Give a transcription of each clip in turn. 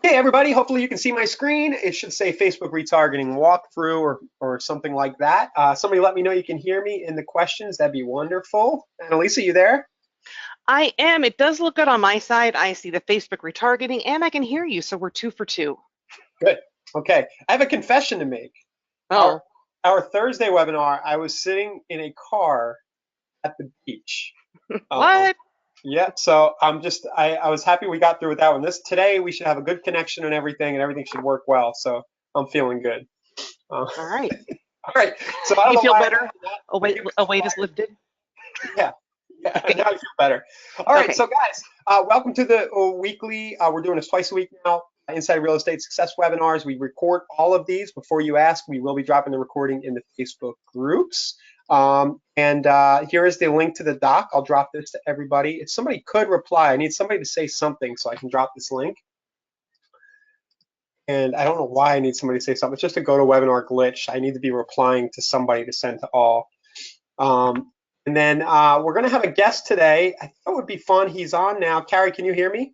Hey everybody, hopefully you can see my screen. It should say Facebook retargeting walkthrough or something like that. Somebody let me know you can hear me in the questions. That'd be wonderful. Annalisa, you there? I am. It does look good on my side. I see the Facebook retargeting and I can hear you, so we're two for two. Good. Okay. I have a confession to make. Our Oh, our Thursday webinar, I was sitting in a car at the beach. Um, what? yeah, so I was happy we got through with that one. This today we should have a good connection and everything should work well. So I'm feeling good. All right. All right. So I don't You know feel why I better? mentioned that. A Maybe weight, it was a the weight is fire. lifted. Yeah. Yeah, Okay. now I feel better. All right, Okay. so guys, welcome to the weekly. We're doing this twice a week now. Inside Real Estate Success webinars. We record all of these. Before you ask, we will be dropping the recording in the Facebook groups. And here is the link to the doc. I'll drop this to everybody. If somebody could reply, I need somebody to say something so I can drop this link. And I don't know why I need somebody to say something. It's just a GoToWebinar glitch. I need to be replying to somebody to send to all. And then we're going to have a guest today. I thought it would be fun. He's on now. Carrie, can you hear me?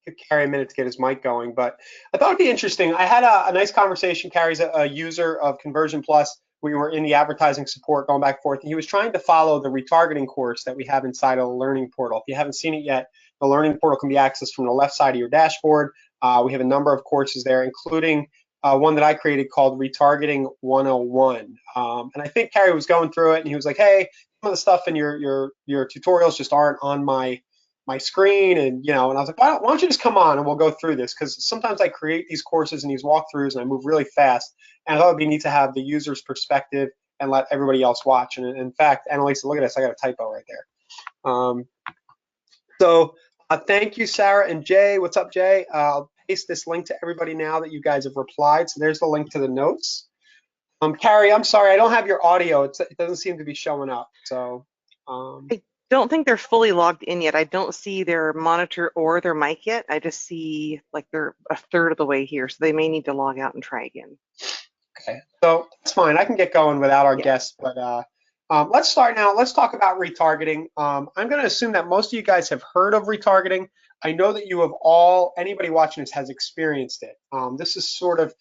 Give Carrie a minute to get his mic going, but I thought it'd be interesting. I had a nice conversation. Carrie's a user of Conversion Plus. We were in the advertising support going back and forth, and he was trying to follow the retargeting course that we have inside of the Learning Portal. If you haven't seen it yet, the Learning Portal can be accessed from the left side of your dashboard. We have a number of courses there, including one that I created called Retargeting 101. And I think Carrie was going through it, and he was like, "Hey, some of the stuff in your tutorials just aren't on my screen," and I was like, why don't you just come on and we'll go through this, because sometimes I create these courses and these walkthroughs and I move really fast, and I thought it'd be neat to have the user's perspective and let everybody else watch. And in fact, Annalisa, look at this, I got a typo right there. So thank you, Sarah and Jay. What's up, Jay? I'll paste this link to everybody now that you guys have replied. So there's the link to the notes. Carrie, I'm sorry, I don't have your audio. It doesn't seem to be showing up. So I don't think they're fully logged in yet. I don't see their monitor or their mic yet. I just see like they're a third of the way here, so they may need to log out and try again. Okay, so that's fine. I can get going without our Yeah. guests, but let's start now. Let's talk about retargeting. I'm going to assume that most of you guys have heard of retargeting. I know that you have anybody watching this has experienced it. This is sort of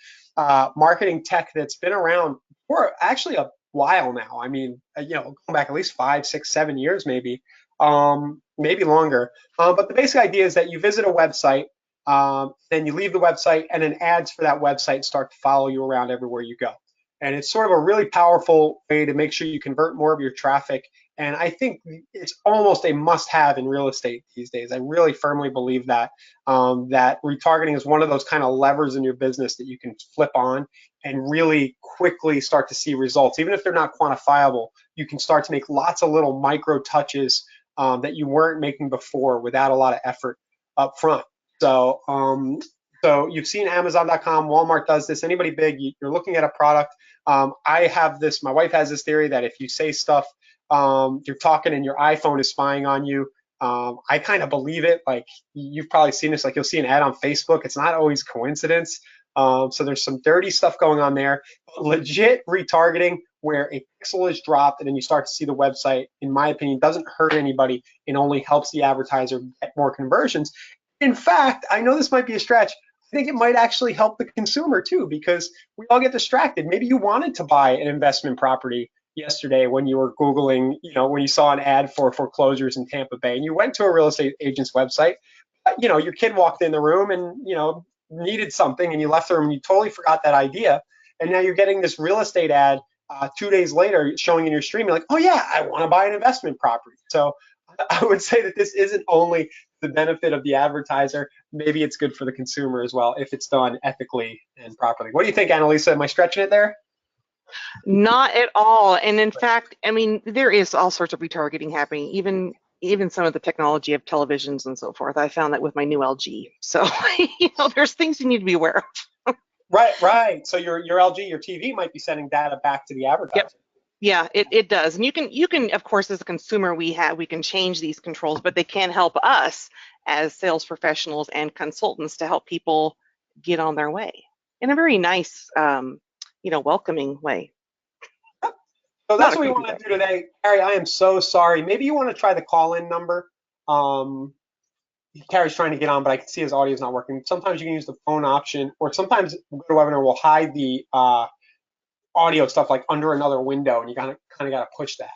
marketing tech that's been around for actually a while now. I mean, going back at least 5, 6, 7 years, maybe longer. But the basic idea is that you visit a website, then you leave the website, and then ads for that website start to follow you around everywhere you go. And it's sort of a really powerful way to make sure you convert more of your traffic. And I think it's almost a must-have in real estate these days. I really firmly believe that retargeting is one of those kind of levers in your business that you can flip on and really quickly start to see results. Even if they're not quantifiable, you can start to make lots of little micro touches that you weren't making before without a lot of effort up front. So you've seen Amazon.com, Walmart does this. Anybody big, you're looking at a product. I have this. My wife has this theory that if you say stuff, you're talking and your iPhone is spying on you. I kind of believe it. Like you've probably seen this. Like you'll see an ad on Facebook. It's not always coincidence. So there's some dirty stuff going on there. Legit retargeting where a pixel is dropped and then you start to see the website, in my opinion, doesn't hurt anybody. It only helps the advertiser get more conversions. In fact, I know this might be a stretch. I think it might actually help the consumer too, because we all get distracted. Maybe you wanted to buy an investment property yesterday when you were Googling, when you saw an ad for foreclosures in Tampa Bay and you went to a real estate agent's website, your kid walked in the room and, needed something and you left the room and you totally forgot that idea. And now you're getting this real estate ad 2 days later showing in your stream. You're like, oh yeah, I want to buy an investment property. So I would say that this isn't only the benefit of the advertiser, maybe it's good for the consumer as well if it's done ethically and properly. What do you think, Annalisa? Am I stretching it there? Not at all. And in fact, I mean, there is all sorts of retargeting happening, even some of the technology of televisions and so forth. I found that with my new LG. So, there's things you need to be aware of. Right, right. So your LG, your TV might be sending data back to the Yep. advertiser. Yeah, it does. And you can of course as a consumer we can change these controls, but they can help us as sales professionals and consultants to help people get on their way in a very nice welcoming way. So Not that's a what we creepy want way. to do today. Harry, I am so sorry. Maybe you want to try the call-in number. Um, 'Cause I think it might actually help the consumer. So that's what we want to do today. Harry, I am so sorry. Maybe you want to try the call-in number. Um, 'Cause I think it might actually help the consumer. Carrie's trying to get on, but I can see his audio is not working. Sometimes you can use the phone option, or sometimes GoToWebinar will hide the audio stuff like under another window, and you kind of got to push that.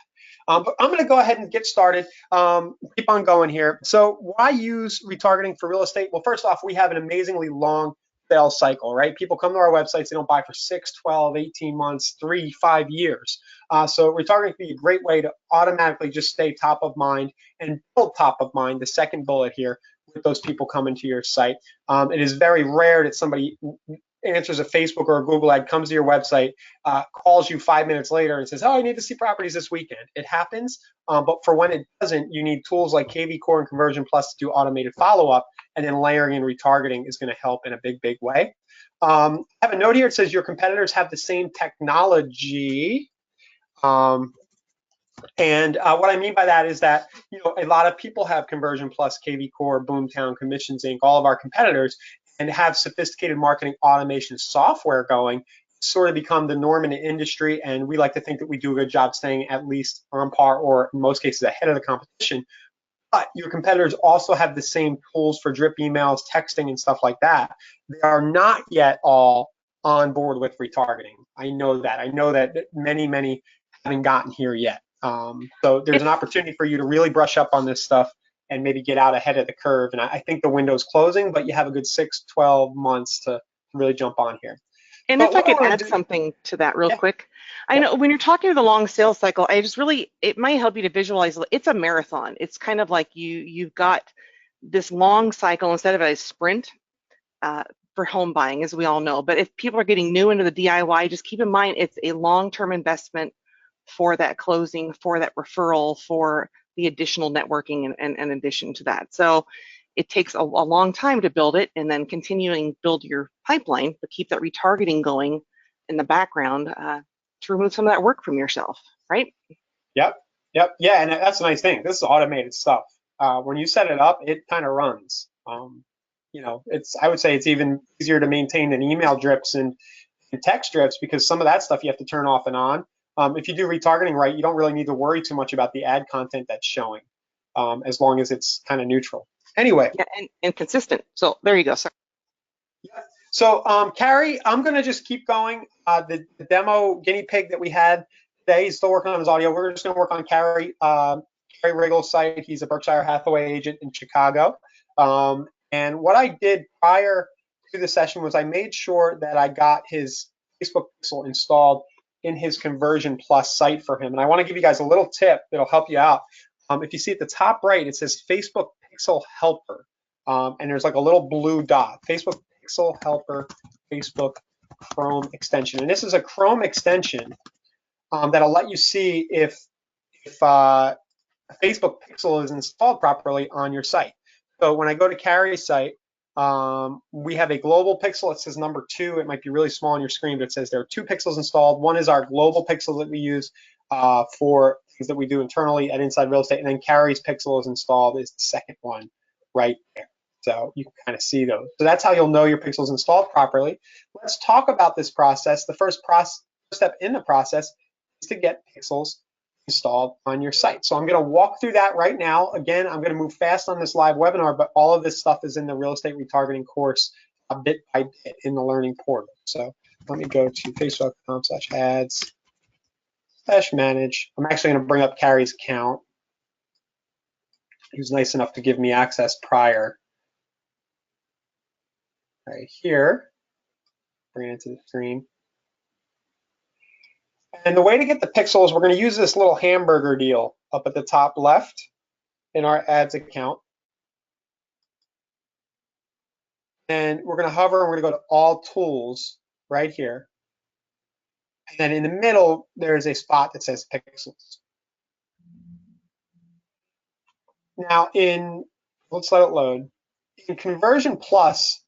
But I'm going to go ahead and get started. Keep on going here. So why use retargeting for real estate? Well, first off, we have an amazingly long sales cycle, right? People come to our websites, they don't buy for 6, 12, 18 months, 3, 5 years. So retargeting can be a great way to automatically just stay top of mind and build top of mind, the second bullet here, with those people coming to your site. It is very rare that somebody answers a Facebook or a Google ad, comes to your website, calls you 5 minutes later and says, oh, I need to see properties this weekend. It happens, but for when it doesn't, you need tools like KV Core and Conversion Plus to do automated follow-up, and then layering in retargeting is going to help in a big, big way. I have a note here. It says your competitors have the same technology. And what I mean by that is that, you know, a lot of people have Conversion Plus, KV Core, Boomtown, Commissions Inc., all of our competitors, and have sophisticated marketing automation software going. Sort of become the norm in the industry, and we like to think that we do a good job staying at least on par, or in most cases ahead of the competition. But your competitors also have the same tools for drip emails, texting, and stuff like that. They are not yet all on board with retargeting. I know that. I know that many haven't gotten here yet. So there's an opportunity for you to really brush up on this stuff and maybe get out ahead of the curve. And I think the window's closing, but you have a good 6, 12 months to really jump on here. And But if I what I could want add to do, something to that real yeah, quick, I yeah, know when you're talking to the long sales cycle, it might help you to visualize it's a marathon. It's kind of like you've got this long cycle instead of a sprint for home buying, as we all know. But if people are getting new into the DIY, just keep in mind it's a long-term investment for that closing, for that referral, for the additional networking and in addition to that. So it takes a long time to build it, and then continuing build your pipeline, but keep that retargeting going in the background to remove some of that work from yourself, right? yep, yep, yeah, and that's a nice thing. This is automated stuff. When you set it up, it kind of runs. You know, I would say it's even easier to maintain than email drips and text drips, because some of that stuff you have to turn off and on. If you do retargeting right, you don't really need to worry too much about the ad content that's showing, as long as it's kind of neutral. Anyway, Yeah, and consistent. So there you go. Sorry. yeah. So Carrie, I'm going to just keep going. The demo guinea pig that we had today, he's still working on his audio. We're just going to work on Carrie Riggle's site. He's a Berkshire Hathaway agent in Chicago. And what I did prior to the session was I made sure that I got his Facebook pixel installed in his Conversion Plus site for him. And I want to give you guys a little tip that'll help you out. If you see at the top right, it says Facebook Pixel Helper. And there's like a little blue dot, Facebook Pixel Helper, Facebook Chrome extension. And this is a Chrome extension that'll let you see if Facebook Pixel is installed properly on your site. So when I go to Carrie's site, we have a global pixel. It says number 2. It might be really small on your screen, but it says there are 2 pixels installed. One is our global pixel that we use for things that we do internally at Inside Real Estate, and then Carrie's pixel is installed is the second one right there. So you can kind of see those. So that's how you'll know your pixel's installed properly. Let's talk about this process. The first step in the process is to get pixels installed on your site. So I'm going to walk through that right now. Again, I'm going to move fast on this live webinar, but all of this stuff is in the real estate retargeting course bit by bit in the learning portal. So let me go to facebook.com/ads/manage. I'm actually going to bring up Carrie's account. He was nice enough to give me access prior. Right here, bring it into the screen. And the way to get the pixels, we're going to use this little hamburger deal up at the top left in our ads account. And we're going to hover and we're going to go to all tools right here. And then in the middle, there's a spot that says pixels. Now let's let it load. In Conversion Plus,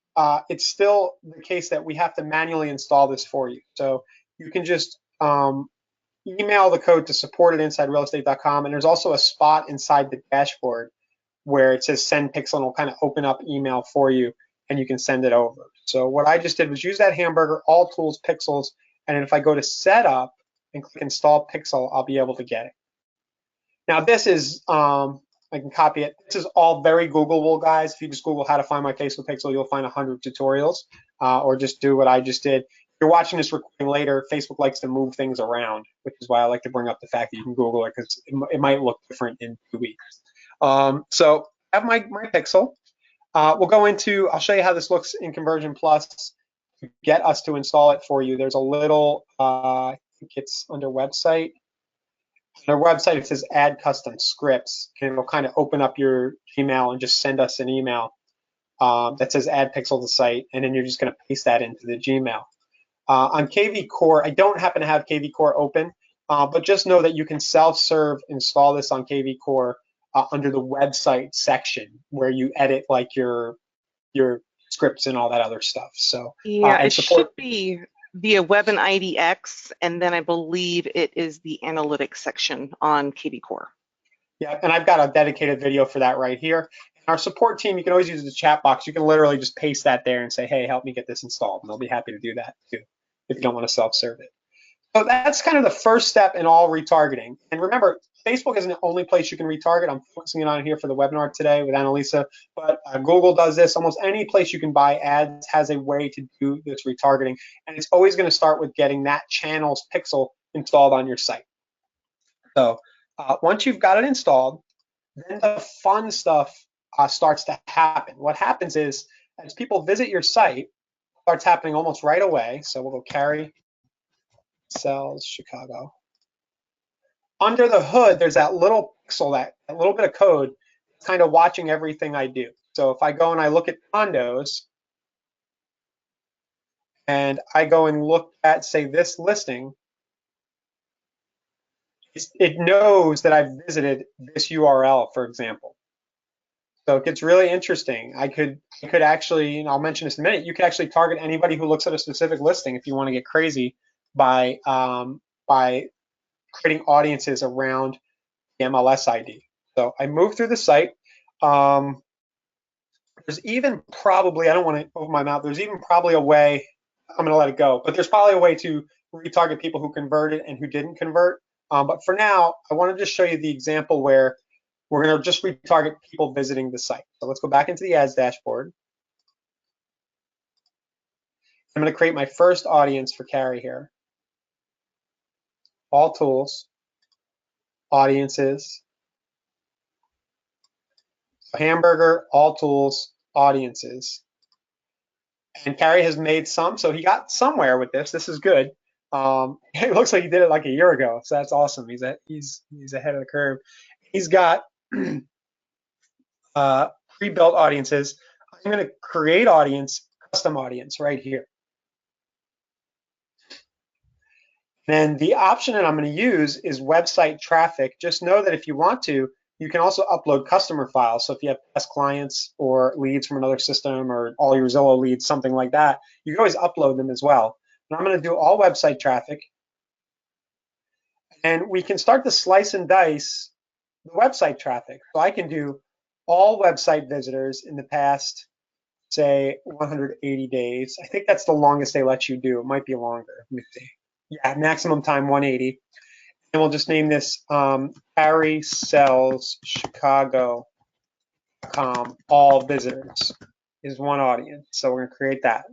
it's still the case that we have to manually install this for you. So you can just email the code to support@insiderealestate.com, and there's also a spot inside the dashboard where it says send pixel, and it'll kind of open up email for you, and you can send it over. So what I just did was use that hamburger, all tools, pixels, and then if I go to setup and click install pixel, I'll be able to get it. Now this is I can copy it. This is all very Googleable, guys. If you just Google how to find my Facebook pixel, you'll find 100 tutorials, or just do what I just did. If you're watching this recording later, Facebook likes to move things around, which is why I like to bring up the fact that you can Google it, because it might look different in 2 weeks. So I have my pixel. We'll go into, I'll show you how this looks in Conversion Plus to get us to install it for you. There's a little, I think it's under website. On our website, it says add custom scripts, and it'll kind of open up your Gmail and just send us an email that says add pixel to site, and then you're just going to paste that into the Gmail. On KV Core, I don't happen to have KV Core open, but just know that you can self-serve install this on KV Core under the website section where you edit like your scripts and all that other stuff. So Yeah, and it should support. be via Web and IDX, and then I believe it is the analytics section on KV Core. Yeah, and I've got a dedicated video for that right here. Our support team, you can always use the chat box. You can literally just paste that there and say, hey, help me get this installed. And they'll be happy to do that too, if you don't want to self-serve it. So that's kind of the first step in all retargeting. And remember, Facebook isn't the only place you can retarget. I'm focusing it on here for the webinar today with Annalisa, but Google does this. Almost any place you can buy ads has a way to do this retargeting. And it's always going to start with getting that channel's pixel installed on your site. So once you've got it installed, then the fun stuff starts to happen. What happens is, as people visit your site, it starts happening almost right away. So we'll go carry sells Chicago. Under the hood, there's that little pixel, that little bit of code, kind of watching everything I do. So if I go and I look at condos, and I go and look at, say, this listing, it knows that I've visited this URL, for example. So it gets really interesting. I could actually, and I'll mention this in a minute, you could actually target anybody who looks at a specific listing if you want to get crazy by creating audiences around the MLS ID. So I move through the site. There's even probably, I don't want to open my mouth, there's even probably a way, I'm going to let it go, but there's probably a way to retarget people who converted and who didn't convert. But for now, I want to just show you the example where we're going to just retarget people visiting the site. So let's go back into the ads dashboard. I'm going to create my first audience for Carrie here. All tools, audiences, hamburger, all tools, audiences. And Carrie has made some, so he got somewhere with this. This is good. It looks like he did it like a year ago, so that's awesome. He's ahead of the curve. He's got pre-built audiences. I'm going to create audience, custom audience right here. Then the option that I'm going to use is website traffic. Just know that if you want to, you can also upload customer files. So if you have past clients or leads from another system or all your Zillow leads, something like that, you can always upload them as well. And I'm going to do all website traffic. And we can start to slice and dice the website traffic. So I can do all website visitors in the past, say, 180 days. I think that's the longest they let you do. It might be longer. Let me see. Yeah, maximum time 180. And we'll just name this Harry Sells Chicago all visitors is one audience. So we're going to create that.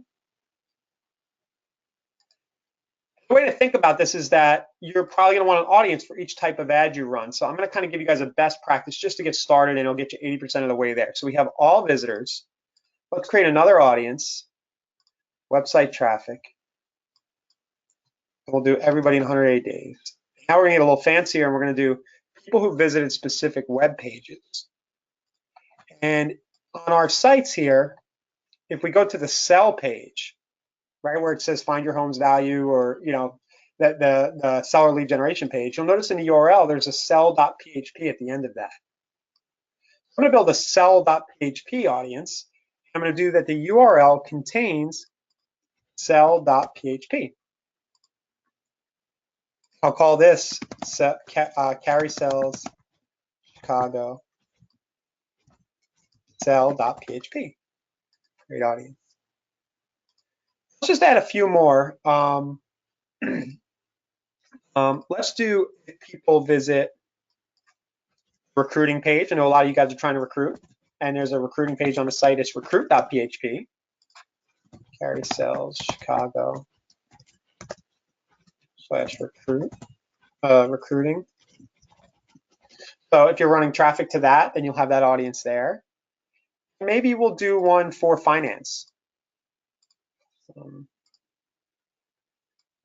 The way to think about this is that you're probably going to want an audience for each type of ad you run. So I'm going to kind of give you guys a best practice just to get started, and it'll get you 80% of the way there. So we have all visitors. Let's create another audience, website traffic. And we'll do everybody in 180 days. Now we're going to get a little fancier, and we're going to do people who visited specific web pages. And on our sites here, if we go to the sell page, right where it says find your home's value, or the seller lead generation page, you'll notice in the URL there's a sell.php at the end of that. I'm going to build a sell.php audience. I'm going to do that the URL contains sell.php. I'll call this Carrie Sells Chicago sell.php. Great audience. Let's just add a few more. Let's do if people visit recruiting page. I know a lot of you guys are trying to recruit, and there's a recruiting page on the site. It's recruit.php. Carry sales Chicago /recruit recruiting. So if you're running traffic to that, then you'll have that audience there. Maybe we'll do one for finance. And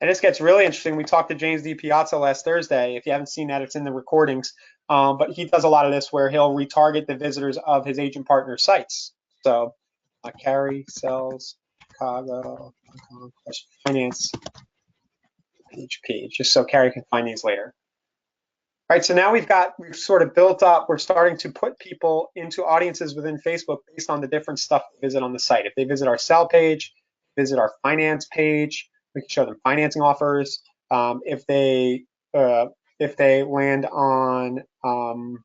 this gets really interesting. We talked to James D. Piazza last Thursday. If you haven't seen that, it's in the recordings. But he does a lot of this where he'll retarget the visitors of his agent partner sites. So carry sales Chicago finance PHP, just so Carrie can find these later. All right, so now we've sort of built up, we're starting to put people into audiences within Facebook based on the different stuff they visit on the site. If they visit our sell page, visit our finance page, we can show them financing offers. If they land on, well,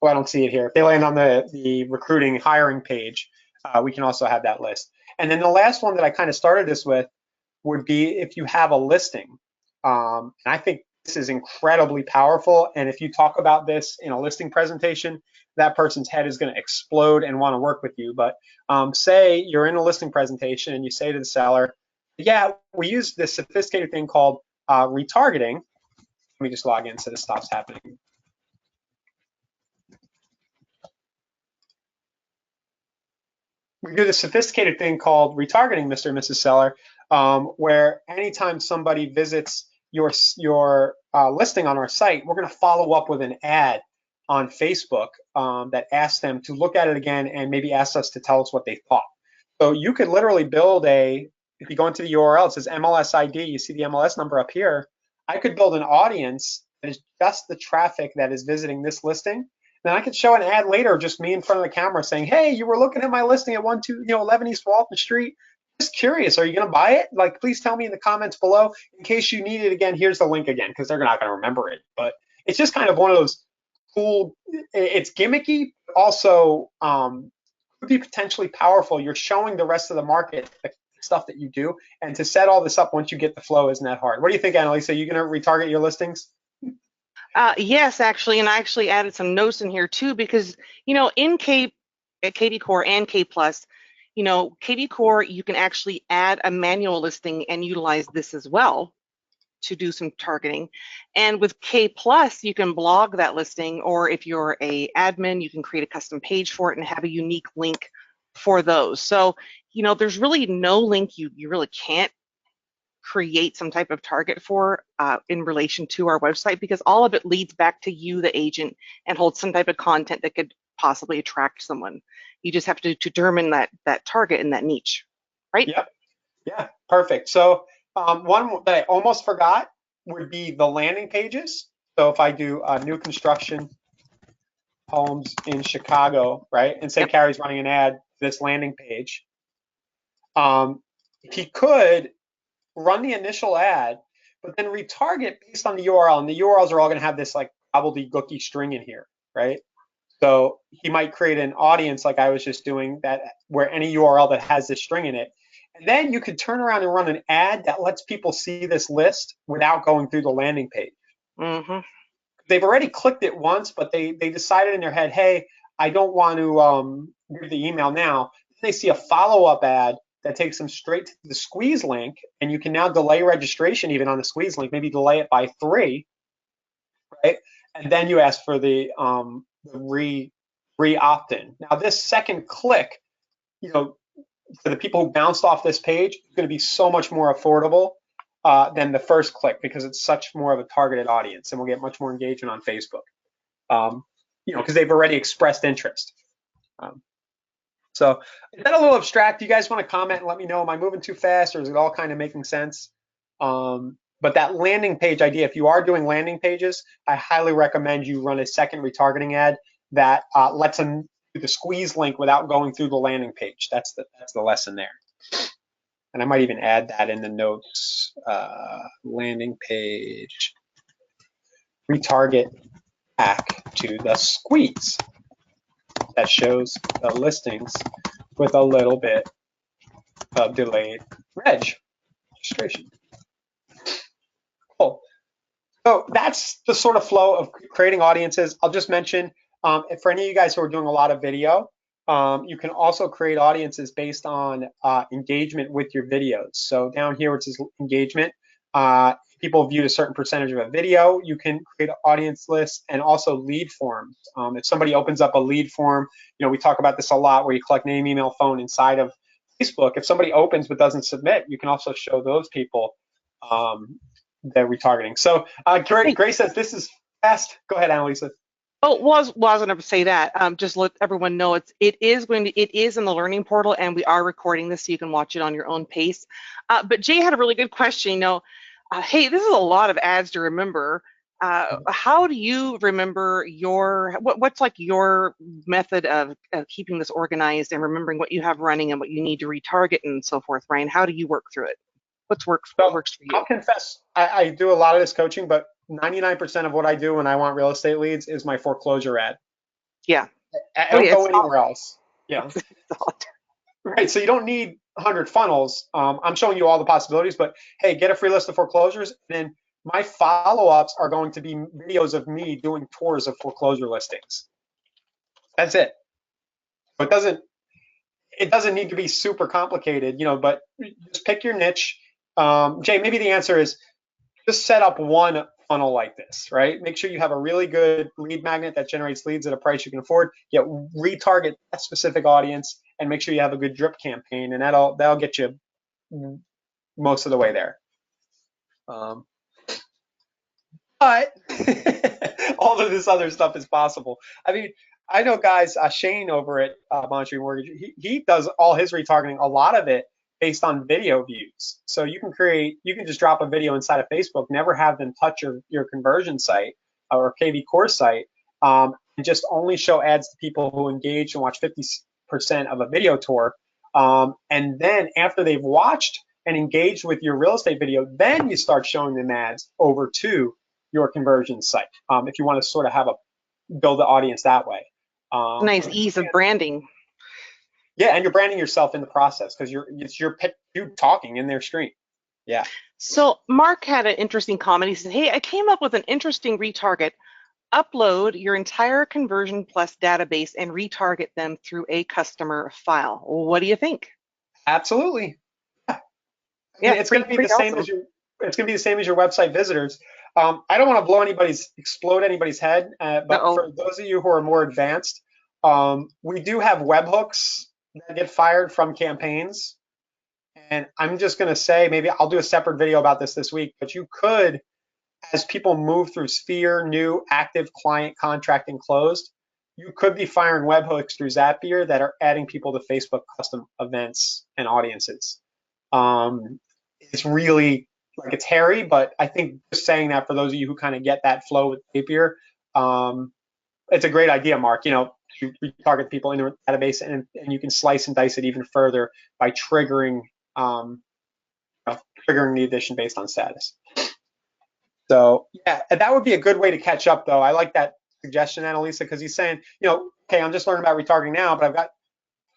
I don't see it here. If they land on the recruiting hiring page, we can also have that list. And then the last one that I kind of started this with would be if you have a listing. And I think this is incredibly powerful. And if you talk about this in a listing presentation, that person's head is going to explode and want to work with you. But say you're in a listing presentation and you say to the seller, yeah, we use this sophisticated thing called retargeting. Let me just log in so this stops happening. We do this sophisticated thing called retargeting, Mr. and Mrs. Seller, where anytime somebody visits your listing on our site, we're going to follow up with an ad on Facebook that asks them to look at it again and maybe ask us to tell us what they thought. So you could literally build if you go into the URL, it says MLS ID, you see the MLS number up here. I could build an audience that is just the traffic that is visiting this listing. Then I could show an ad later, just me in front of the camera saying, hey, you were looking at my listing at 11 East Walton Street. Just curious, are you going to buy it? Like, please tell me in the comments below. In case you need it again, here's the link again, because they're not going to remember it. But it's just kind of one of those cool, it's gimmicky, but also could be potentially powerful. You're showing the rest of the market the stuff that you do. And to set all this up once you get the flow isn't that hard. What do you think, Annalisa? Are you going to retarget your listings? Yes, actually, and I actually added some notes in here too, because in KV Core and K Plus, KV Core, you can actually add a manual listing and utilize this as well to do some targeting. And with K Plus, you can blog that listing, or if you're a admin, you can create a custom page for it and have a unique link for those. So, there's really no link you really can't create some type of target for in relation to our website, because all of it leads back to you, the agent, and holds some type of content that could possibly attract someone. You just have to determine that target and that niche, right? Yep. Yeah, perfect. So one that I almost forgot would be the landing pages. So if I do new construction homes in Chicago, right, and say Carrie's running an ad to this landing page, he could run the initial ad, but then retarget based on the URL. And the URLs are all going to have this like gobbledygooky string in here, right? So he might create an audience like I was just doing, that where any URL that has this string in it. And then you could turn around and run an ad that lets people see this list without going through the landing page. Mm-hmm. They've already clicked it once, but they decided in their head, hey, I don't want to give the email now. They see a follow-up ad that takes them straight to the squeeze link, and you can now delay registration even on the squeeze link, maybe delay it by 3, right? And then you ask for the re-opt-in. Now this second click, for the people who bounced off this page, it's going to be so much more affordable than the first click, because it's such more of a targeted audience, and we'll get much more engagement on Facebook, because they've already expressed interest. So is that a little abstract? Do you guys want to comment and let me know? Am I moving too fast, or is it all kind of making sense? But that landing page idea, if you are doing landing pages, I highly recommend you run a second retargeting ad that lets them do the squeeze link without going through the landing page. That's the lesson there. And I might even add that in the notes. Landing page retarget back to the squeeze. That shows the listings with a little bit of delayed registration. Cool. So that's the sort of flow of creating audiences. I'll just mention And for any of you guys who are doing a lot of video, you can also create audiences based on engagement with your videos. So down here, which is engagement, people viewed a certain percentage of a video, you can create audience lists and also lead forms. If somebody opens up a lead form, we talk about this a lot where you collect name, email, phone inside of Facebook. If somebody opens but doesn't submit, you can also show those people the retargeting. So Grace says this is fast. Go ahead, Annalisa. Oh, was going to say that. Just let everyone know it is in the learning portal, and we are recording this so you can watch it on your own pace. But Jay had a really good question. Hey, this is a lot of ads to remember. How do you remember what's like your method of keeping this organized and remembering what you have running and what you need to retarget and so forth, Ryan? How do you work through it? What So works for you? I'll confess, I do a lot of this coaching, but 99% of what I do when I want real estate leads is my foreclosure ad. Yeah. I Oh don't yeah, go it's anywhere else. Yeah. solid. Right. So you don't need 100 funnels. I'm showing you all the possibilities, but hey, get a free list of foreclosures. And then my follow-ups are going to be videos of me doing tours of foreclosure listings. That's it. It doesn't need to be super complicated, but just pick your niche. Jay, maybe the answer is just set up one funnel like this, right? Make sure you have a really good lead magnet that generates leads at a price you can afford. Yet retarget that specific audience and make sure you have a good drip campaign, and that'll get you most of the way there. But all of this other stuff is possible. I mean, I know guys, Shane over at Monterey Mortgage, he does all his retargeting, a lot of it based on video views. So you can just drop a video inside of Facebook, never have them touch your conversion site or KV core site, and just only show ads to people who engage and watch 50% of a video tour. And then after they've watched and engaged with your real estate video, then you start showing them ads over to your conversion site if you want to sort of build the audience that way. Nice ease of branding. Yeah, and you're branding yourself in the process because it's you talking in their screen. Yeah. So Mark had an interesting comment. He said, "Hey, I came up with an interesting retarget. Upload your entire Conversion Plus database and retarget them through a customer file. What do you think?" Absolutely. Yeah. I mean, Yeah, it's going to be the pretty same awesome. as your website visitors. I don't want to explode anybody's head, but Uh-oh. for those of you who are more advanced, we do have webhooks that get fired from campaigns. And I'm just going to say, maybe I'll do a separate video about this week, but you could, as people move through Sphere, new, active, client, contract, and closed, you could be firing webhooks through Zapier that are adding people to Facebook custom events and audiences. It's really like it's hairy, but I think just saying that for those of you who kind of get that flow with Zapier, it's a great idea, Mark. You target people in the database, and you can slice and dice it even further by um, triggering the addition based on status. So yeah, that would be a good way to catch up, though. I like that suggestion, Annalisa, because he's saying, okay, I'm just learning about retargeting now, but I've got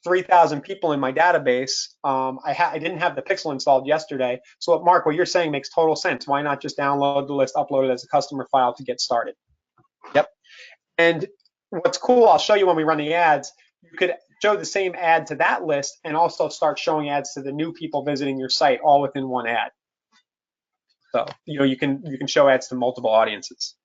3,000 people in my database. I didn't have the pixel installed yesterday. So Mark, what you're saying makes total sense. Why not just download the list, upload it as a customer file to get started? Yep. And what's cool, I'll show you when we run the ads. You could show the same ad to that list and also start showing ads to the new people visiting your site all within one ad. So you can show ads to multiple audiences.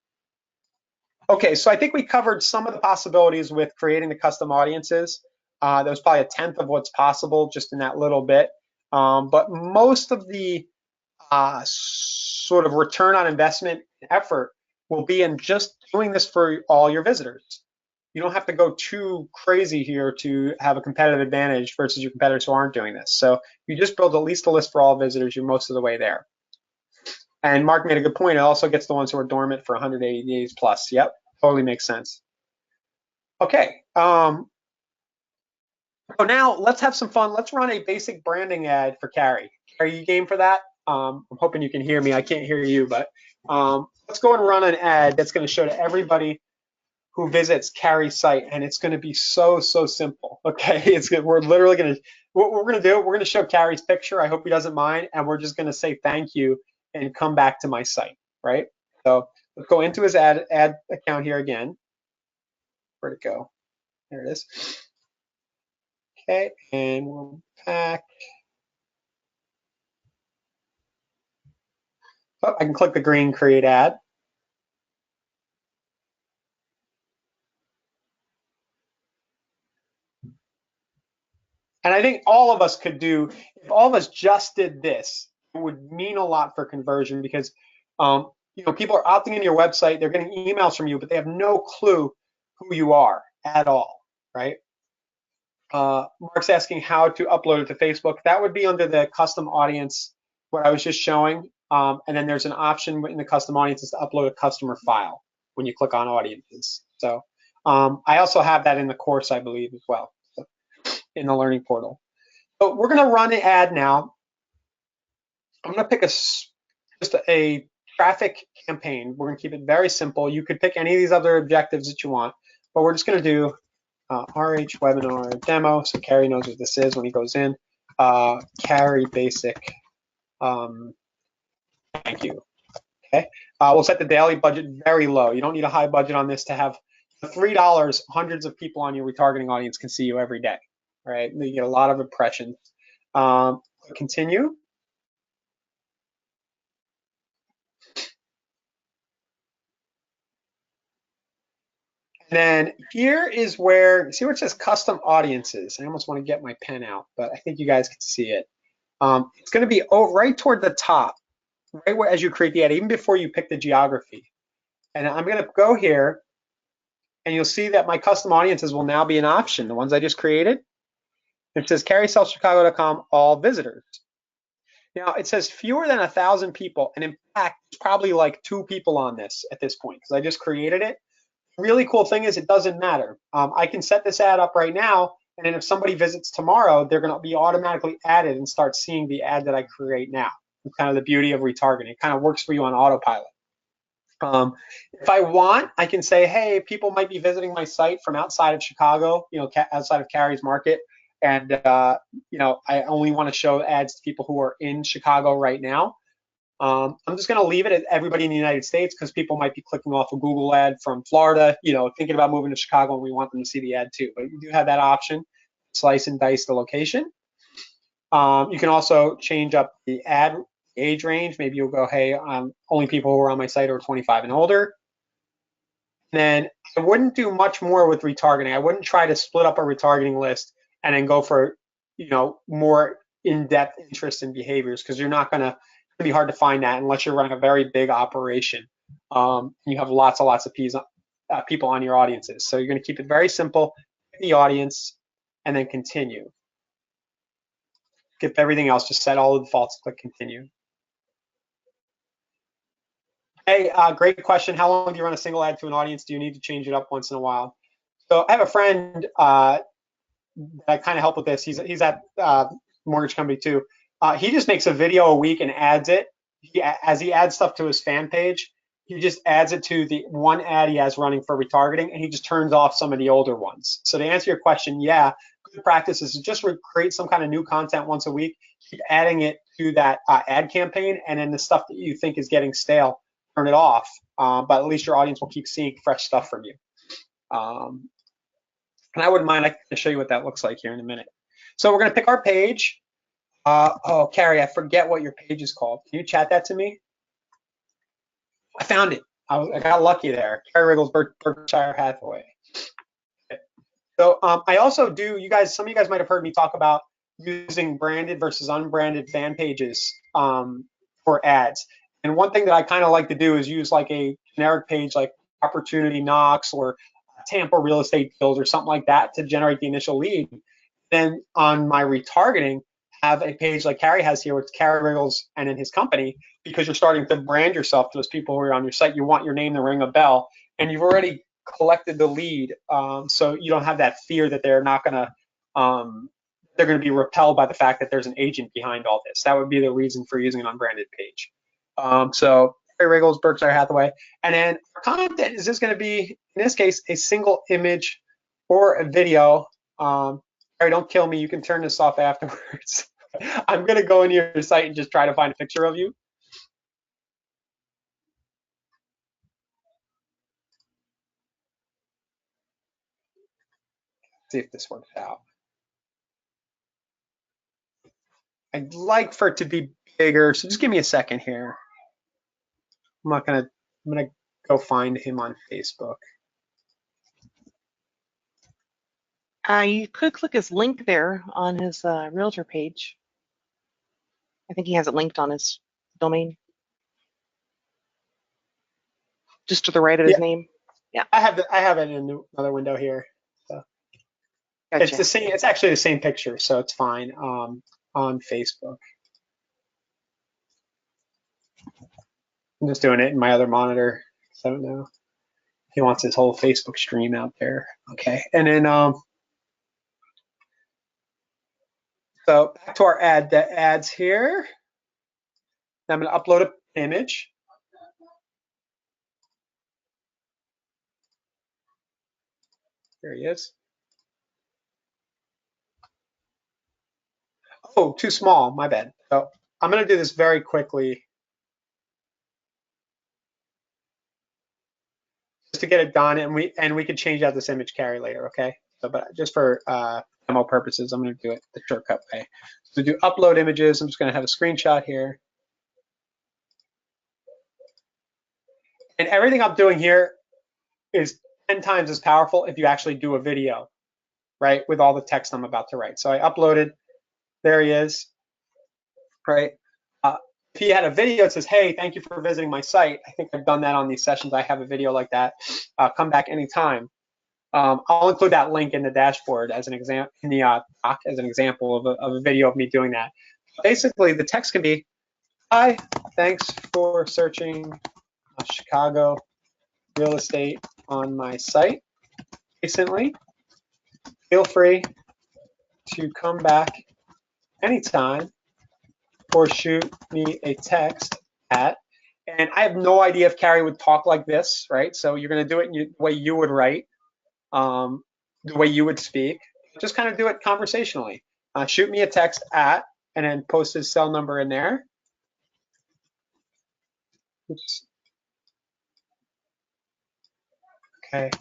Okay, so I think we covered some of the possibilities with creating the custom audiences. That was probably a tenth of what's possible just in that little bit. But most of the sort of return on investment effort will be in just doing this for all your visitors. You don't have to go too crazy here to have a competitive advantage versus your competitors who aren't doing this. So you just build at least a list for all visitors, you're most of the way there. And Mark made a good point. It also gets the ones who are dormant for 180 days plus. Yep, totally makes sense. Okay. So now let's have some fun. Let's run a basic branding ad for Carrie. Are you game for that? I'm hoping you can hear me. I can't hear you, but let's go and run an ad that's going to show to everybody who visits Carrie's site, and it's going to be so simple. Okay, it's good. We're literally going to what we're going to do. We're going to show Carrie's picture. I hope he doesn't mind, and we're just going to say thank you and come back to my site. Right. So let's go into his ad account here again. Where'd it go? There it is. Okay, and we'll back. Oh, I can click the green create ad. And I think all of us could do, if all of us just did this, it would mean a lot for conversion because people are opting into your website, they're getting emails from you, but they have no clue who you are at all, right? Mark's asking how to upload it to Facebook. That would be under the custom audience, what I was just showing. And then there's an option in the custom audiences to upload a customer file when you click on audiences. So I also have that in the course, I believe, as well, so, in the learning portal. So we're going to run the ad now. I'm going to pick just a traffic campaign. We're going to keep it very simple. You could pick any of these other objectives that you want, but we're just going to do RH webinar demo, so Carrie knows what this is when he goes in. Carrie basic, thank you. Okay, we'll set the daily budget very low. You don't need a high budget on this to have $3. Hundreds of people on your retargeting audience can see you every day, right? You get a lot of impressions. Continue. And then here is where, see where it says custom audiences. I almost want to get my pen out, but I think you guys can see it. It's going to be right toward the top, right where, as you create the ad, even before you pick the geography. And I'm going to go here, and you'll see that my custom audiences will now be an option, the ones I just created. It says carrieselfchicago.com, all visitors. Now, it says fewer than 1,000 people, and in fact, there's probably like 2 people on this at this point, because I just created it. Really cool thing is it doesn't matter. I can set this ad up right now, and then if somebody visits tomorrow, they're going to be automatically added and start seeing the ad that I create now. It's kind of the beauty of retargeting. It kind of works for you on autopilot. If I want, I can say, hey, people might be visiting my site from outside of Chicago, outside of Carrie's market, and I only want to show ads to people who are in Chicago right now. I'm just going to leave it at everybody in the United States because people might be clicking off a Google ad from Florida, thinking about moving to Chicago, and we want them to see the ad too. But you do have that option, slice and dice the location. You can also change up the ad age range. Maybe you'll go, hey, only people who are on my site are 25 and older. And then I wouldn't do much more with retargeting. I wouldn't try to split up a retargeting list and then go for, more in-depth interest in behaviors because you're not going to be hard to find that unless you're running a very big operation. You have lots of people on your audiences. So you're going to keep it very simple, the audience, and then continue. Skip everything else, just set all the defaults, click continue. Hey, great question. How long do you run a single ad to an audience? Do you need to change it up once in a while? So I have a friend that I kind of help with this. He's at mortgage company too. He just makes a video a week and adds it. As he adds stuff to his fan page, he just adds it to the one ad he has running for retargeting, and he just turns off some of the older ones. So to answer your question, yeah, good practice is to just create some kind of new content once a week, keep adding it to that ad campaign, and then the stuff that you think is getting stale, turn it off. But at least your audience will keep seeing fresh stuff from you. And I wouldn't mind, I can show you what that looks like here in a minute. So we're going to pick our page. Oh, Carrie, I forget what your page is called. Can you chat that to me? I found it. I got lucky there. Carrie Riggles, Berkshire Hathaway. Okay. So I also do, some of you guys might have heard me talk about using branded versus unbranded fan pages for ads. And one thing that I kind of like to do is use like a generic page like Opportunity Knocks or Tampa Real Estate Deals or something like that to generate the initial lead. Then on my retargeting, have a page like Carrie has here, with Carrie Riggles and in his company, because you're starting to brand yourself to those people who are on your site. You want your name to ring a bell, and you've already collected the lead, so you don't have that fear that they're not going to they're going to be repelled by the fact that there's an agent behind all this. That would be the reason for using an unbranded page. So Carrie Riggles, Berkshire Hathaway, and then our content is just going to be, in this case, a single image or a video. Harry, don't kill me. You can turn this off afterwards. I'm going to go into your site and just try to find a picture of you. See if this works out. I'd like for it to be bigger, so just give me a second here. I'm gonna go find him on Facebook. You could click his link there on his realtor page. I think he has it linked on his domain, just to the right of his Yeah, name. Yeah, I have it in another window here. So it's gotcha. the same. It's actually the same picture, so it's fine. On Facebook. I'm just doing it in my other monitor. So I don't know. He wants his whole Facebook stream out there. Okay, and then so back to our ads here. I'm going to upload an image. There he is. Oh, too small. My bad. So I'm going to do this very quickly just to get it done, and we can change out this image carry later. Okay. So, but just for demo purposes, I'm going to do it the shortcut way. So to do upload images, I'm just going to have a screenshot here. And everything I'm doing here is 10 times as powerful if you actually do a video, right, with all the text I'm about to write. So I uploaded, there he is, right? If he had a video that says, hey, thank you for visiting my site, I think I've done that on these sessions. I have a video like that. Come back anytime. I'll include that link in the dashboard as an example, in the doc as an example of a video of me doing that. Basically, the text can be, hi, thanks for searching Chicago real estate on my site recently. Feel free to come back anytime or shoot me a text at, and I have no idea if Carrie would talk like this, right? So you're going to do it in the way you would write, the way you would speak. Just kind of do it conversationally. Shoot me a text at, and then post his cell number in there. Oops. Okay,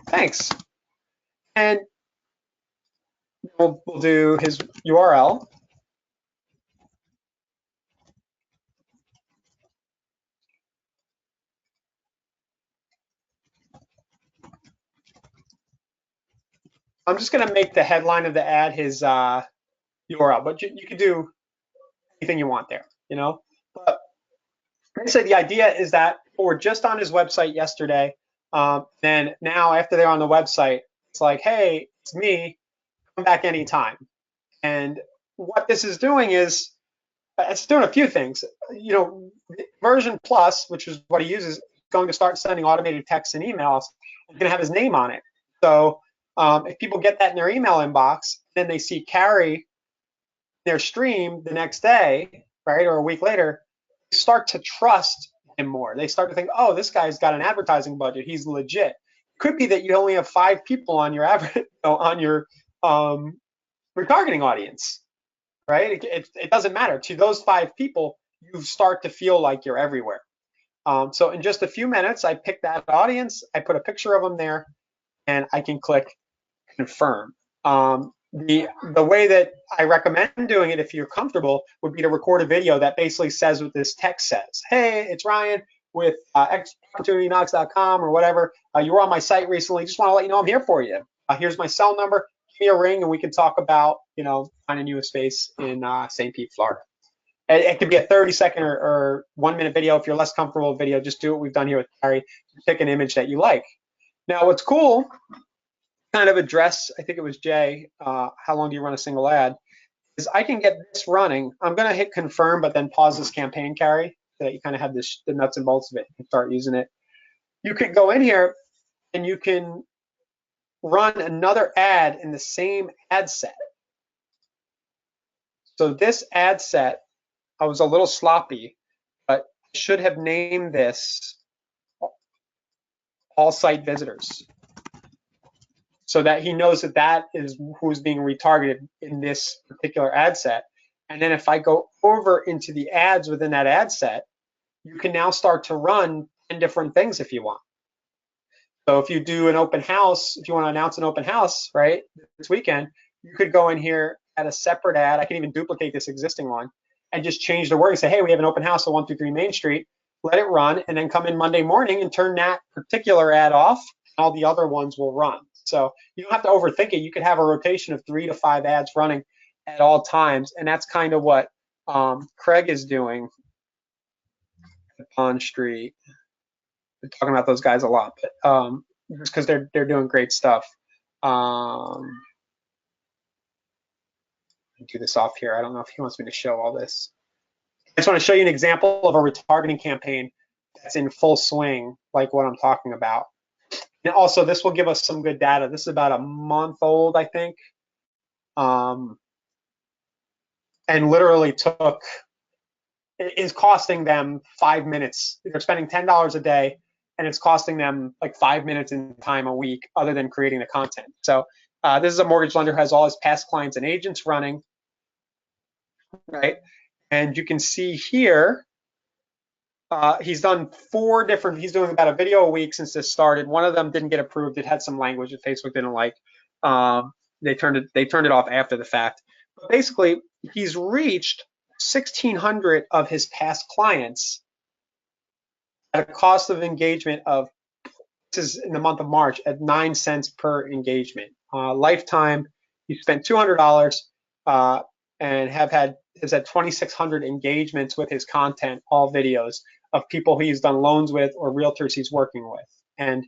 thanks. And we'll do his URL. I'm just going to make the headline of the ad his URL, but you can do anything you want there, you know. But like I said, the idea is that people were just on his website yesterday. Then now, after they're on the website, it's like, hey, it's me. Come back anytime. And what this is doing is it's doing a few things. You know, version plus, which is what he uses, is going to start sending automated texts and emails. It's going to have his name on it. So if people get that in their email inbox, then they see Carrie their stream the next day, right, or a week later, they start to trust him more. They start to think, oh, this guy's got an advertising budget. He's legit. It could be that you only have 5 people on your retargeting audience, right? It doesn't matter. To those 5 people, you start to feel like you're everywhere. So in just a few minutes, I pick that audience, I put a picture of them there, and I can click confirm. The way that I recommend doing it, if you're comfortable, would be to record a video that basically says what this text says. Hey, it's Ryan with opportunityknocks.com or whatever. You were on my site recently. Just want to let you know I'm here for you. Here's my cell number. Give me a ring and we can talk about, you know, finding you a space in St. Pete, Florida. It could be a 30-second or 1-minute video. If you're less comfortable with video, just do what we've done here with Carrie. Pick an image that you like. Now, what's cool, kind of address, I think it was Jay, how long do you run a single ad, is I can get this running. I'm going to hit confirm, but then pause this campaign, Carrie, so that you kind of have this, the nuts and bolts of it and start using it. You can go in here and you can run another ad in the same ad set. So this ad set, I was a little sloppy, but I should have named this all site visitors, so that he knows that that is who's being retargeted in this particular ad set. And then if I go over into the ads within that ad set, you can now start to run 10 different things if you want. So if you do an open house, if you want to announce an open house, right, this weekend, you could go in here at a separate ad. I can even duplicate this existing one and just change the wording. Say, hey, we have an open house at 123 Main Street. Let it run, and then come in Monday morning and turn that particular ad off. All the other ones will run. So you don't have to overthink it. You could have a rotation of 3 to 5 ads running at all times, and that's kind of what Craig is doing at Pond Street. We're talking about those guys a lot, but just because they're doing great stuff. Um, do this off here. I don't know if he wants me to show all this. I just want to show you an example of a retargeting campaign that's in full swing, like what I'm talking about. And also, this will give us some good data. This is about a month old, I think, and literally is costing them 5 minutes. They're spending $10 a day, and it's costing them like 5 minutes in time a week, other than creating the content. So this is a mortgage lender who has all his past clients and agents running, right? And you can see here, he's done 4 different, he's doing about a video a week since this started. One of them didn't get approved. It had some language that Facebook didn't like. They turned it off after the fact. But basically, he's reached 1,600 of his past clients at a cost of engagement of, this is in the month of March, at 9 cents per engagement. Lifetime, he spent $200 and has had 2,600 engagements with his content, all videos of people he's done loans with or realtors he's working with. And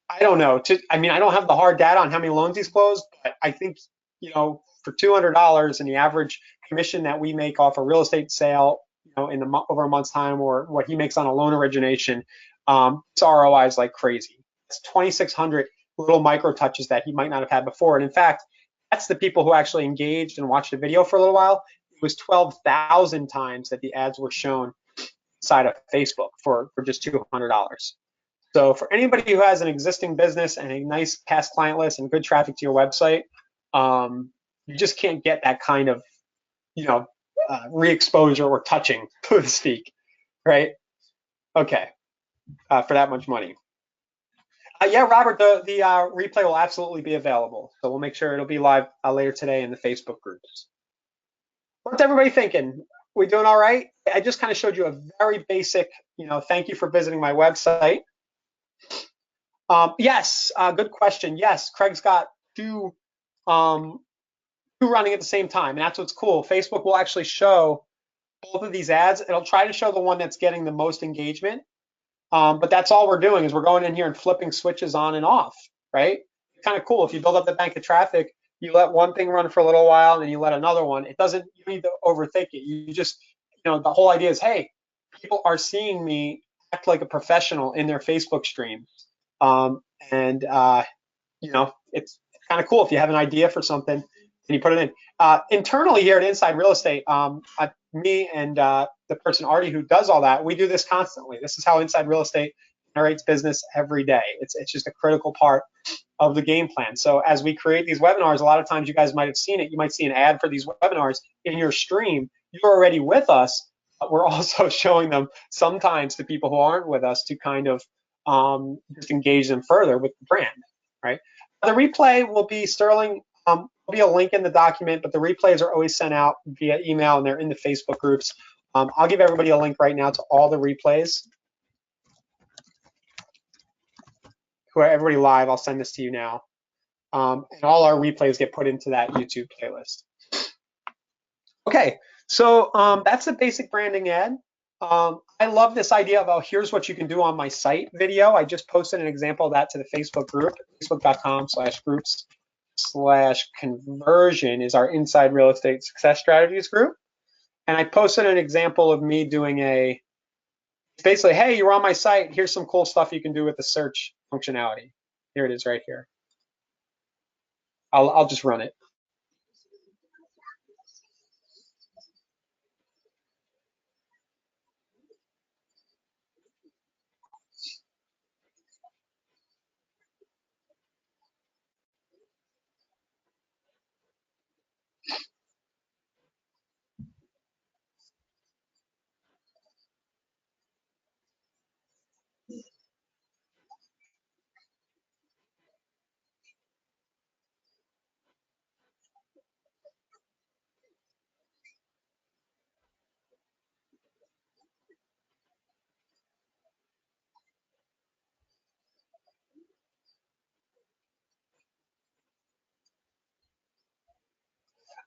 I don't know. I mean, I don't have the hard data on how many loans he's closed, but I think, for $200 and the average commission that we make off a real estate sale, in over a month's time, or what he makes on a loan origination, his ROI is like crazy. It's 2,600 little micro touches that he might not have had before. And in fact, that's the people who actually engaged and watched the video for a little while. It was 12,000 times that the ads were shown inside of Facebook for just $200. So for anybody who has an existing business and a nice past client list and good traffic to your website, you just can't get that kind of, re-exposure or touching, so to speak, right? Okay, for that much money. Yeah, Robert, the replay will absolutely be available. So we'll make sure it'll be live later today in the Facebook groups. What's everybody thinking? We doing all right? I just kind of showed you a very basic, thank you for visiting my website. Yes, good question. Yes, Craig's got two running at the same time, and that's what's cool. Facebook will actually show both of these ads. It'll try to show the one that's getting the most engagement, but that's all we're doing, is we're going in here and flipping switches on and off, right? It's kind of cool. If you build up the bank of traffic, you let one thing run for a little while, and then you let another one. It doesn't, you need to overthink it. You just, the whole idea is, hey, people are seeing me act like a professional in their Facebook streams. And it's kind of cool if you have an idea for something and you put it in. Internally here at Inside Real Estate, me and the person Artie who does all that, we do this constantly. This is how Inside Real Estate generates business every day. It's just a critical part of the game plan. So as we create these webinars, a lot of times you guys might have seen it. You might see an ad for these webinars in your stream. You're already with us, but we're also showing them sometimes to people who aren't with us to kind of just engage them further with the brand, right? The replay will be Sterling. There'll be a link in the document, but the replays are always sent out via email, and they're in the Facebook groups. I'll give everybody a link right now to all the replays. Everybody live, I'll send this to you now. And all our replays get put into that YouTube playlist. Okay, so that's the basic branding ad. I love this idea of, here's what you can do on my site video. I just posted an example of that to the Facebook group. Facebook.com/groups/conversion is our Inside Real Estate Success Strategies group. And I posted an example of me doing basically, hey, you're on my site. Here's some cool stuff you can do with the search functionality. Here it is right here. I'll just run it.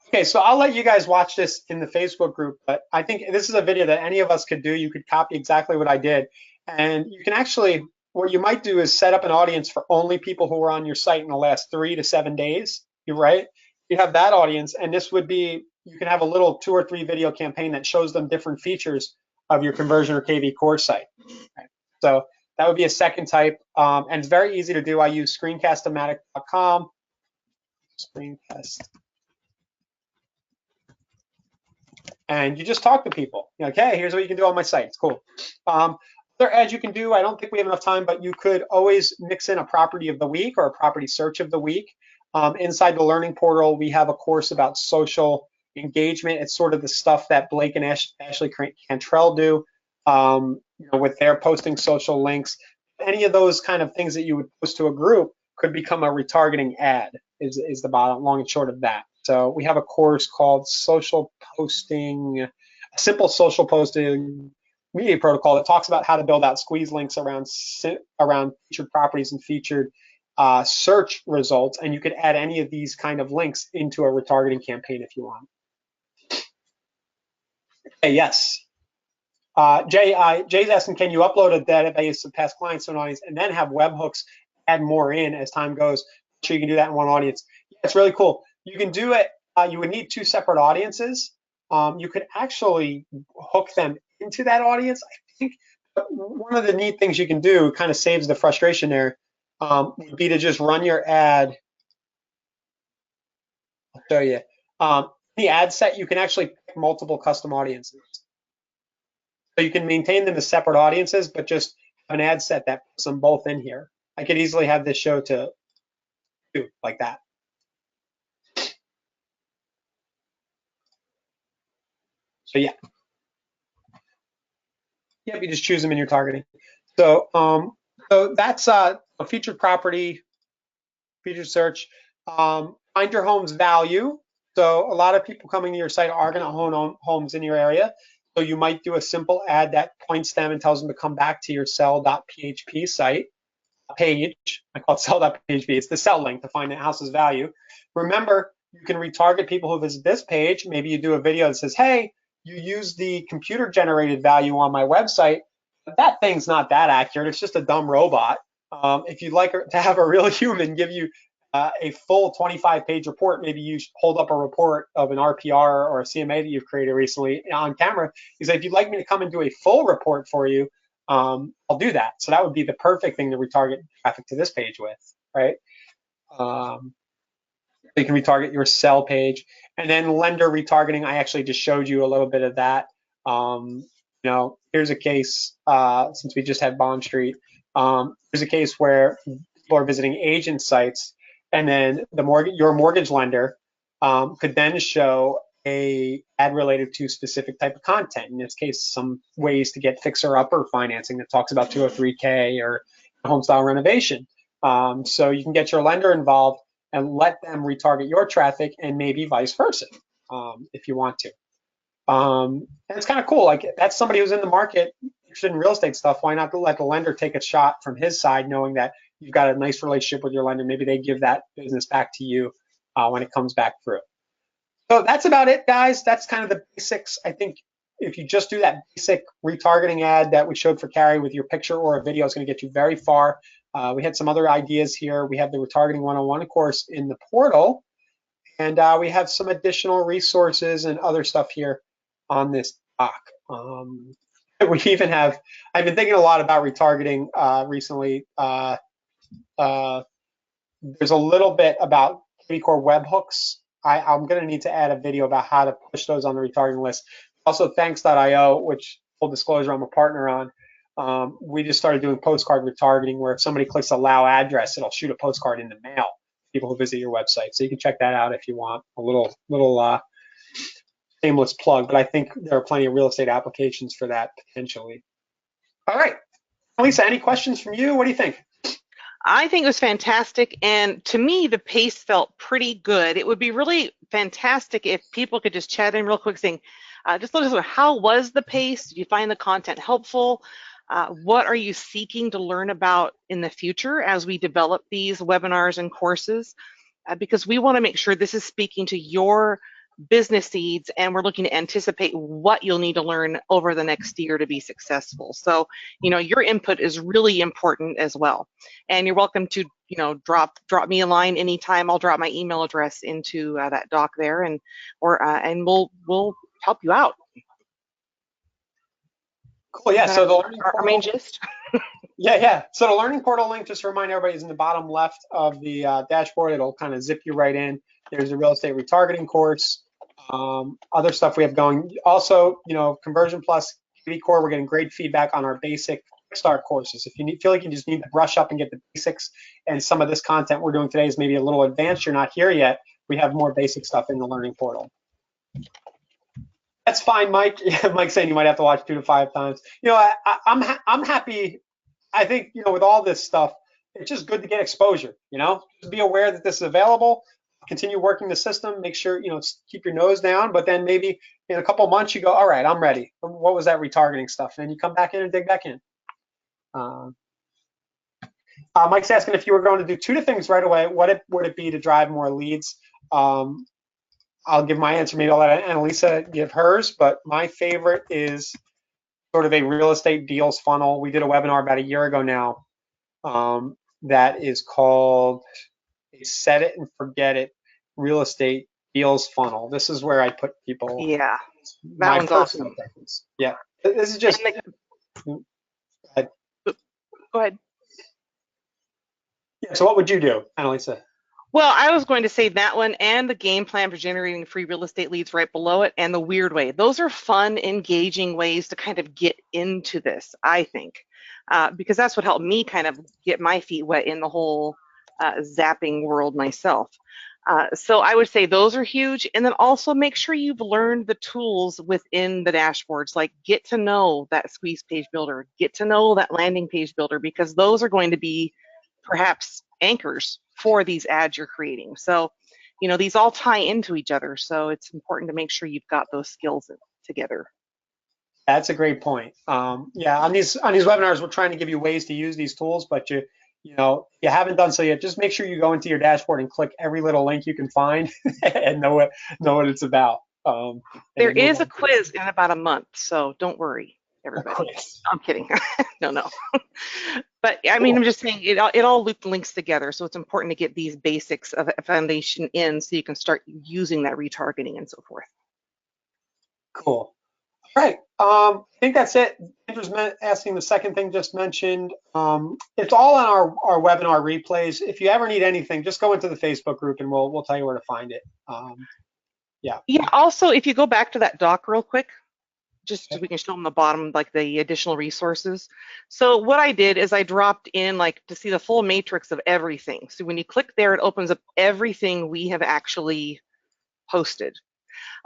Okay, so I'll let you guys watch this in the Facebook group, but I think this is a video that any of us could do. You could copy exactly what I did. And you can actually, what you might do is set up an audience for only people who were on your site in the last 3 to 7 days. You're right. You have that audience, and this would be, you can have a little 2 or 3 video campaign that shows them different features of your conversion or KV core site. Okay. So that would be a second type, and it's very easy to do. I use screencast-o-matic.com. Screencast. And you just talk to people. You're like, hey, here's what you can do on my site. It's cool. Other ads you can do, I don't think we have enough time, but you could always mix in a property of the week or a property search of the week. Inside the learning portal, we have a course about social engagement. It's sort of the stuff that Blake and Ashley Cantrell do, with their posting social links. Any of those kind of things that you would post to a group could become a retargeting ad, is the bottom long and short of that. So we have a course called Social Posting, a simple social posting media protocol that talks about how to build out squeeze links around featured properties and featured search results. And you could add any of these kind of links into a retargeting campaign if you want. Okay, yes. Jay's asking, can you upload a database of past clients to an audience and then have webhooks add more in as time goes? I'm sure you can do that in one audience. Yeah, it's really cool. You can do it. You would need 2 separate audiences. You could actually hook them into that audience. I think one of the neat things you can do, kind of saves the frustration there, would be to just run your ad. I'll show you. The ad set, you can actually pick multiple custom audiences. So you can maintain them as separate audiences, but just have an ad set that puts them both in here. I could easily have this show to do like that. So yeah. Yep, you just choose them in your targeting. So that's a featured property, featured search. Find your home's value. So a lot of people coming to your site are going to own homes in your area. So you might do a simple ad that points them and tells them to come back to your sell.php site page. I call it sell.php. It's the sell link to find the house's value. Remember, you can retarget people who visit this page. Maybe you do a video that says, hey, you use the computer generated value on my website. But that thing's not that accurate. It's just a dumb robot. If you'd like to have a real human give you a full 25-page report, maybe you hold up a report of an RPR or a CMA that you've created recently on camera. You say, if you'd like me to come and do a full report for you, I'll do that. So that would be the perfect thing to retarget traffic to this page with, right? You can retarget your sell page. And then lender retargeting, I actually just showed you a little bit of that. Here's a case, since we just had Bond Street, here's a case where people are visiting agent sites, and then your mortgage lender could then show a ad related to specific type of content. In this case, some ways to get fixer-upper financing that talks about 203K or home style renovation. So you can get your lender involved and let them retarget your traffic, and maybe vice versa, if you want to. And it's kind of cool. Like, that's somebody who's in the market interested in real estate stuff. Why not let the lender take a shot from his side, knowing that you've got a nice relationship with your lender? Maybe they give that business back to you when it comes back through. So that's about it, guys. That's kind of the basics. I think if you just do that basic retargeting ad that we showed for Carrie with your picture or a video, it's going to get you very far. We had some other ideas here. We have the Retargeting 101 course in the portal, and we have some additional resources and other stuff here on this doc. We even have, I've been thinking a lot about retargeting recently. There's a little bit about KV-Core webhooks. I'm going to need to add a video about how to push those on the retargeting list. Also, thanks.io, which, full disclosure, I'm a partner on. We just started doing postcard retargeting, where if somebody clicks allow address, it'll shoot a postcard in the mail to people who visit your website. So you can check that out if you want. A little shameless plug, but I think there are plenty of real estate applications for that potentially. All right, Lisa, any questions from you? What do you think? I think it was fantastic. And to me, the pace felt pretty good. It would be really fantastic if people could just chat in real quick saying, just let us know, how was the pace? Did you find the content helpful? What are you seeking to learn about in the future as we develop these webinars and courses? Because we want to make sure this is speaking to your business needs, and we're looking to anticipate what you'll need to learn over the next year to be successful. So, your input is really important as well. And you're welcome to, drop me a line anytime. I'll drop my email address into that doc there, and we'll help you out. Cool. Yeah. So the learning our main gist. Yeah. So the learning portal link, just to remind everybody, is in the bottom left of the dashboard. It'll kind of zip you right in. There's a real estate retargeting course. Other stuff we have going. Also, Conversion Plus, QB Core, we're getting great feedback on our basic start courses. If you feel like you just need to brush up and get the basics, and some of this content we're doing today is maybe a little advanced, you're not here yet, we have more basic stuff in the learning portal. That's fine, Mike. Mike's saying you might have to watch 2 to 5 times. I'm happy. I think, with all this stuff, it's just good to get exposure, just be aware that this is available, continue working the system, make sure, keep your nose down, but then maybe in a couple of months you go, all right, I'm ready. What was that retargeting stuff? And then you come back in and dig back in. Mike's asking if you were going to do 2 things right away, what would it be to drive more leads? I'll give my answer, maybe I'll let Annalisa give hers, but my favorite is sort of a real estate deals funnel. We did a webinar about a year ago now that is called a Set It and Forget It Real Estate Deals Funnel. This is where I put people. Yeah, that my one's personal awesome. preference. Yeah, this is just. Go ahead. Yeah, so what would you do, Annalisa? Well, I was going to say that one and the game plan for generating free real estate leads right below it, and the weird way. Those are fun, engaging ways to kind of get into this, I think, because that's what helped me kind of get my feet wet in the whole zapping world myself. So I would say those are huge. And then also make sure you've learned the tools within the dashboards, like get to know that squeeze page builder, get to know that landing page builder, because those are going to be perhaps anchors for these ads you're creating. So, these all tie into each other. So it's important to make sure you've got those skills together. That's a great point. Yeah, on these webinars, we're trying to give you ways to use these tools, but you haven't done so yet. Just make sure you go into your dashboard and click every little link you can find and know what it's about. There is a quiz in about a month, so don't worry, everybody. I'm kidding. No. But I mean, I'm just saying it all links together. So it's important to get these basics of a foundation in so you can start using that retargeting and so forth. Cool. All right. I think that's it. Andrew's asking the second thing just mentioned. It's all on our webinar replays. If you ever need anything, just go into the Facebook group and we'll tell you where to find it. Yeah. Yeah. Also, if you go back to that doc real quick, just so we can show them the bottom, like the additional resources. So what I did is I dropped in to see the full matrix of everything. So when you click there, it opens up everything we have actually posted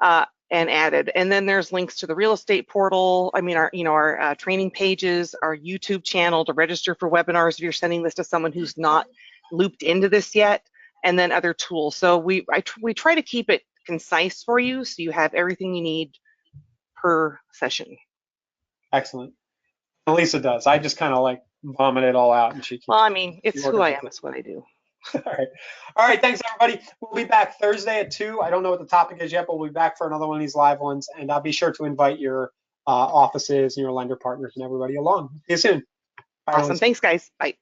and added. And then there's links to the real estate portal. I mean, our training pages, our YouTube channel to register for webinars if you're sending this to someone who's not looped into this yet, and then other tools. So we try to keep it concise for you so you have everything you need per session. Excellent. Lisa does. I just kind of vomit it all out, and she keeps. Well, I mean, it's who I am. It's what I do. All right. Thanks, everybody. We'll be back Thursday at 2. I don't know what the topic is yet, but we'll be back for another one of these live ones, and I'll be sure to invite your offices and your lender partners and everybody along. See you soon. Bye, awesome. Thanks, guys. Bye.